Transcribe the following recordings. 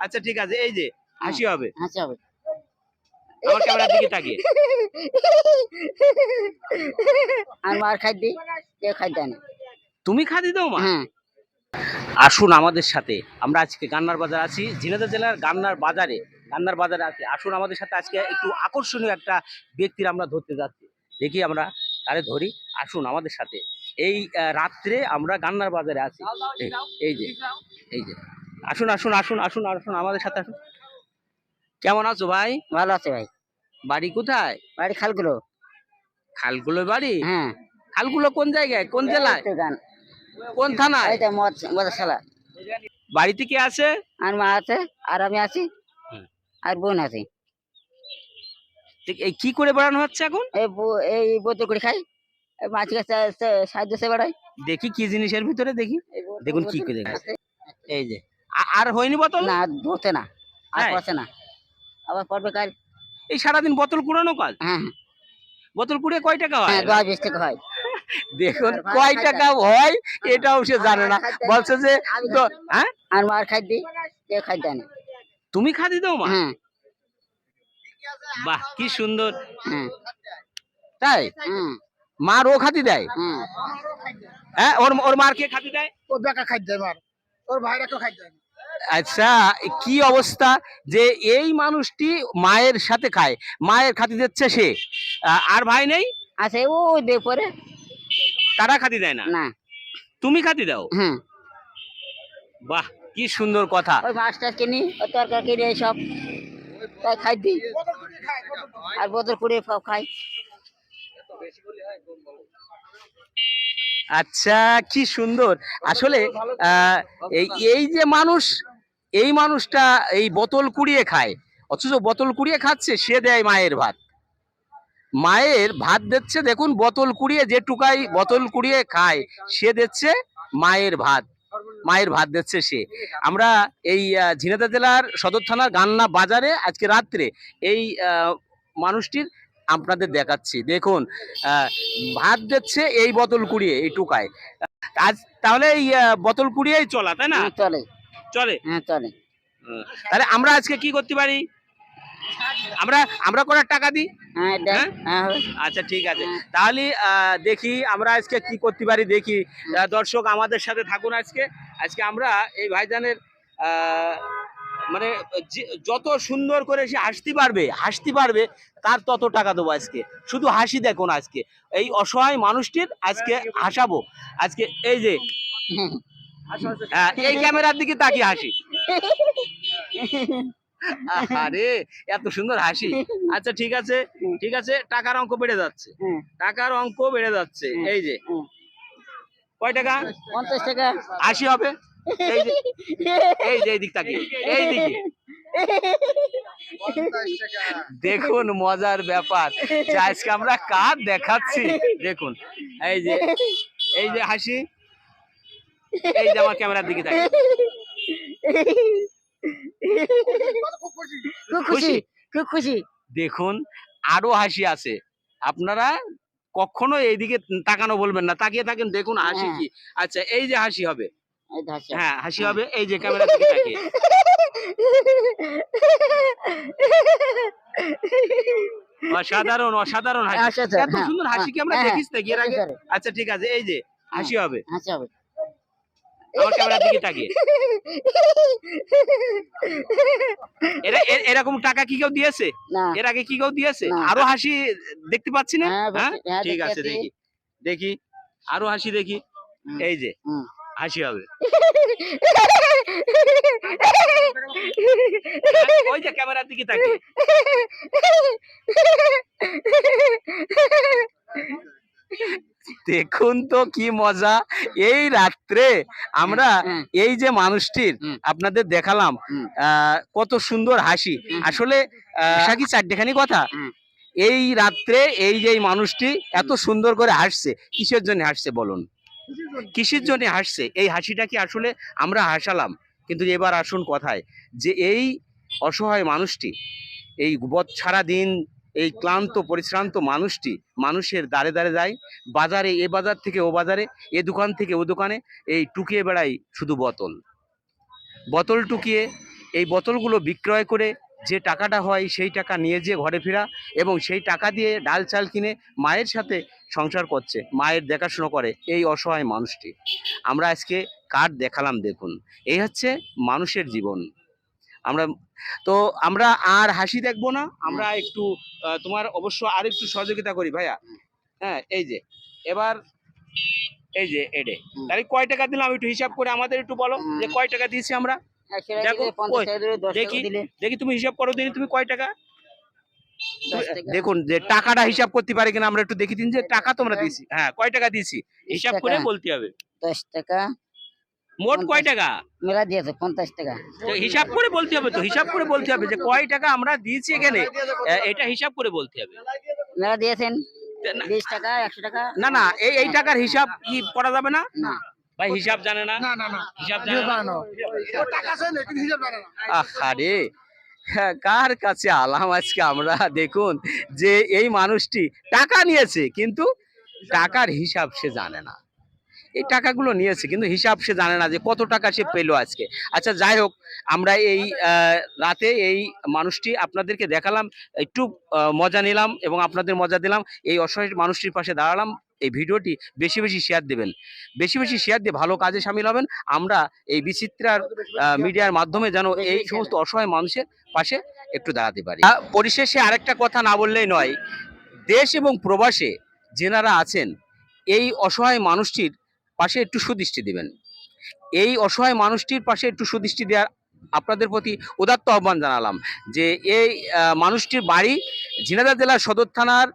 আচ্ছা ঠিক আছে, এই যে হাসি হবে, হাসি হবে। আমার ক্যামেরার দিকে তাকিয়ে। আর মার খাই দিই, কেউ খাই দেয় না। তুমি খাদি দাও মা? হ্যাঁ। আসুন আমাদের সাথে, আমরা আজকে গান্নার বাজার আছি, ঝিনাইদহ জেলার গান্নার বাজারে আছি। আসুন আমাদের সাথে, আজকে একটু আকর্ষণীয় একটা ব্যক্তির আমরা ধরতে যাচ্ছি। দেখি আমরা তারে ধরি। আসুন আমাদের সাথে, এই রাত্রে আমরা গান্নার বাজারে আছি। এই যে এই যে আসুন আসুন আসুন আসুন আসুন আমাদের সাথে আসুন। কেমন আছো ভাই? ভালো আছে ভাই। বাড়ি কোথায়? বাড়ি খালগুলো। খালগুলো বাড়ি? হ্যাঁ। খালগুলো কোন জায়গায়, কোন জেলায়, কোন থানায়? এই তো মদসালা। বাড়িতে কে আছে? আর মা আছে, আর আমি আছি, আর বোন আছে। এই কি করে বেড়ানো হচ্ছে এখন? এই বোতল করে খাই, মাছ গাছে সাহায্য সে বেড়াই। দেখি কি জিনিসের ভিতরে, দেখি। দেখুন কি করে আছে। এই যে আর হয়নি বোতল? না, ধরতে না, আর হ্যাঁ। পড়ছে না, আবার পড়বে কাল। এই সারাদিন বোতল কুড়ানো কাজ? হ্যাঁ। বোতল কুড়িয়ে কয় টাকা হয়? 10-20 টাকা হয়। দেখুন কয় টাকা হয় এটাও সে জানে না, বলছে যে তো। হ্যাঁ, আর মার খাই দিই, কেউ খাই দেয় না। তুমি খাদি দাও মা? হ্যাঁ। বাহ কি সুন্দর। হ্যাঁ। তাই? মার ও খাতি দেয়? হ্যাঁ, ওর মার কে খাতি দেয়? ওর বেকা খাই দেয়, মার ওর ভাইরা কেউ খাই দেয় না। আচ্ছা, কি অবস্থা যে এই মানুষটি মায়ের সাথে খায়, মায়ের খাতি দিচ্ছে সে, আর ভাই নেই? আছে ও দে পরে, তারা খাতি দেয় না? না। তুমি খাতি দাও? হ্যাঁ। বাহ কি সুন্দর কথা। ওই মাছটা কিনি, ওই তরকারি কিনি, এইসব তাই খাই দিই, আর বোতল কুড়িয়ে খাই। আচ্ছা কি সুন্দর আসলে। এই যে মানুষ, এই মানুষটা এই বোতল কুড়িয়ে খায়, অথচ বোতল কুড়িয়ে খাচ্ছে, সে দেয় মায়ের ভাত। মায়ের ভাত দিচ্ছে, দেখুন বোতল কুড়িয়ে, যে টুকাই বোতল কুড়িয়ে খায় সে দিচ্ছে মায়ের ভাত, মায়ের ভাত দিচ্ছে সে। আমরা এই ঝিনাইদহ জেলার সদর থানার গান্না বাজারে আজকে রাত্রে এই মানুষটির আপনাদের দেখাচ্ছি। দেখুন ভাত দিচ্ছে এই বোতল কুড়িয়ে, এই টুকায়। আজ তাহলে এই বোতল কুড়িয়েই চলা, তাই না? চলে। চলে। হ্যাঁ চলে। তাহলে আমরা আজকে কি করতে পারি? আমরা করার টাকা দিই। হ্যাঁ। আচ্ছা ঠিক আছে, তাহলে দেখি আমরা আজকে কি করতে পারি, দেখি। দর্শক আমাদের সাথে থাকুন আজকে। আজকে আমরা এই ভাইজানের মানে যত সুন্দর করে সে হাসতে পারবে তার তত টাকা দেবো আজকে। শুধু হাসি দেখুন আজকে, এই অসহায় মানুষটির আজকে হাসাবো আজকে। এই যে এই ক্যামেরার দিকে তাকিয়ে হাসি। আরে এত সুন্দর হাসি। আচ্ছা ঠিক আছে ঠিক আছে, টাকার অঙ্ক বেড়ে যাচ্ছে, টাকার অঙ্ক বেড়ে যাচ্ছে। এই যে কয় টাকা? 50 টাকা। 80 হবে। এই যে এই যে এই দিক তাকিয়ে, এই দিকে দেখুন মজার ব্যাপার যে আজকে আমরা কার দেখাচ্ছি। দেখুন এই যে হাসি, এই যে আমার ক্যামেরার দিকে তাকিয়ে। খুব খুশি। দেখুন আরো হাসি আছে, আপনারা কখনো এইদিকে তাকানো বলবেন না, তাকিয়ে থাকেন, দেখুন হাসি কি। আচ্ছা এই যে হাসি হবে, হ্যাঁ হাসি হবে, এই যে ক্যামেরার দিকে তাকিয়ে। অসাধারণ অসাধারণ হাসি, এত সুন্দর হাসি কি আমরা দেখিস নাকি এর আগে? আচ্ছা ঠিক আছে, এই যে হাসি হবে, আমার ক্যামেরার দিকে তাকিয়ে। এরকম টাকা কি কেউ দিয়েছে এর আগে? কি কেউ দিয়েছে? আরো হাসি দেখতে পাচ্ছি না? হ্যাঁ ঠিক আছে, দেখি দেখি আরো হাসি দেখি। এই যে হাসি হবে, ওই যে ক্যামেরার দিকে তাকিয়ে। দেখুন তো কি মজা। এই রাত্রে আমরা এই যে মানুষটির আপনাদের দেখালাম, কত সুন্দর হাসি। আসলে কি চারটেখানি কথা, এই রাত্রে এই যে মানুষটি এত সুন্দর করে হাসছে, কিসের জন্য হাসছে বলুন? কিসের জন্য হাসছে? এই হাসিটা কি আসলে আমরা হাসালাম? কিন্তু এবার আসুন কথায়, যে এই অসহায় মানুষটি, এই সারা দিন এই ক্লান্ত পরিশ্রান্ত মানুষটি মানুষের দাঁড়ে দাঁড়ে যায়, বাজারে এ বাজার থেকে ও বাজারে, এ দোকান থেকে ও দোকানে, এই টুকিয়ে বেড়াই শুধু বোতল টুকিয়ে এই বোতলগুলো বিক্রয় করে যে টাকাটা হয় সেই টাকা নিয়ে যেয়ে ঘরে ফেরা এবং সেই টাকা দিয়ে ডাল চাল কিনে মায়ের সাথে সংসার করছে, মায়ের দেখাশোনা করে এই অসহায় মানুষটি। আমরা আজকে কার্ড দেখালাম, দেখুন এই হচ্ছে মানুষের জীবন। আমরা তো আমরা আর হাসি দেখবো না, আমরা একটু তোমার অবশ্য আর একটু সহযোগিতা করি ভাইয়া। হ্যাঁ, এই যে এবার এই যে এডে তাহলে কয় টাকা দিলাম একটু হিসাব করে আমাদের একটু বলো যে কয় টাকা দিয়েছি আমরা। 100 টাকা দেখো, দিলে 50 ওই, টাকা দিলে 10 টাকা দেখি দিলে দেখি তুমি হিসাব করো দিন, তুমি কয় টাকা 10 টাকা। দেখুন যে টাকাটা হিসাব করতে পারি কিনা আমরা একটু দেখি দিন যে টাকা তোমরা দিয়েছি, হ্যাঁ কয় টাকা দিয়েছি হিসাব করে টাকা। বলতে হবে। 10 টাকা মোট কয় টাকা মেলা দিয়েছে 50 টাকা। তো হিসাব করে বলতে হবে, তো হিসাব করে বলতে হবে যে কয় টাকা আমরা দিয়েছি এখানে, এটা হিসাব করে বলতে হবে। মেলা দিয়েছেন 20 টাকা 100 টাকা। না না, এই টাকার হিসাব কি করা যাবে না? না ভাই হিসাব জানে না, না না না হিসাব হিসাব জানে না। জানে না। ও টাকা আছে না কিন্তু হিসাব জানে না। আহারে, হ্যাঁ, কার কাছে আলাম আজকে আমরা। দেখুন যে এই মানুষটি টাকা নিয়েছে কিন্তু টাকার হিসাব সে জানে না। এই টাকাগুলো নিয়েছে কিন্তু হিসাব সে জানে না যে কত টাকা সে পেলো আজকে। আচ্ছা যাই হোক, আমরা এই রাতে এই মানুষটি আপনাদেরকে দেখালাম, একটু মজা নিলাম এবং আপনাদের মজা দিলাম। এই অসহায় মানুষটির পাশে দাঁড়ালাম। এই ভিডিওটি বেশি বেশি শেয়ার দেবেন, বেশি বেশি শেয়ার দিয়ে ভালো কাজে সামিল হবেন। আমরা এই বিচিত্রার মিডিয়ার মাধ্যমে যেন এই সমস্ত অসহায় মানুষের পাশে একটু দাঁড়াতে পারি। পরিশেষে আরেকটা কথা না বললেই নয়, দেশ এবং প্রবাসে যেনারা আছেন এই অসহায় মানুষটির পাশে একটু সুদৃষ্টি দিবেন। এই অসহায় মানুষটির পাশে একটু সুদৃষ্টি দেওয়ার আপনাদের প্রতি উদাত্ত আহ্বান জানালাম। যে এই মানুষটির বাড়ি ঝিনাইদহ জেলার সদর থানার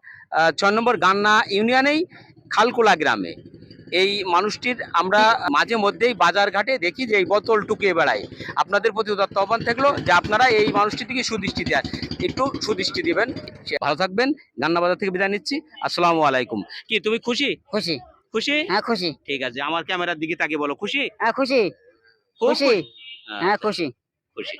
6 নম্বর গান্না ইউনিয়নেই খালকোলা গ্রামে। এই মানুষটির আমরা মাঝে মধ্যেই বাজার ঘাটে দেখি যে এই বোতল টুকিয়ে বেড়ায়। আপনাদের প্রতি উদাত্ত আহ্বান থাকলো যে আপনারা এই মানুষটির দিকে সুদৃষ্টি দেন, একটু সুদৃষ্টি দিবেন। ভালো থাকবেন। গান্না বাজার থেকে বিদায় নিচ্ছি। আসসালামু আলাইকুম। কি তুমি খুশি? খুশি। খুশি? হ্যাঁ খুশি। ঠিক আছে, আমার ক্যামেরার দিকে তাকিয়ে বলো খুশি। হ্যাঁ খুশি। খুব খুশি। হ্যাঁ, হ্যাঁ খুশি। খুশি।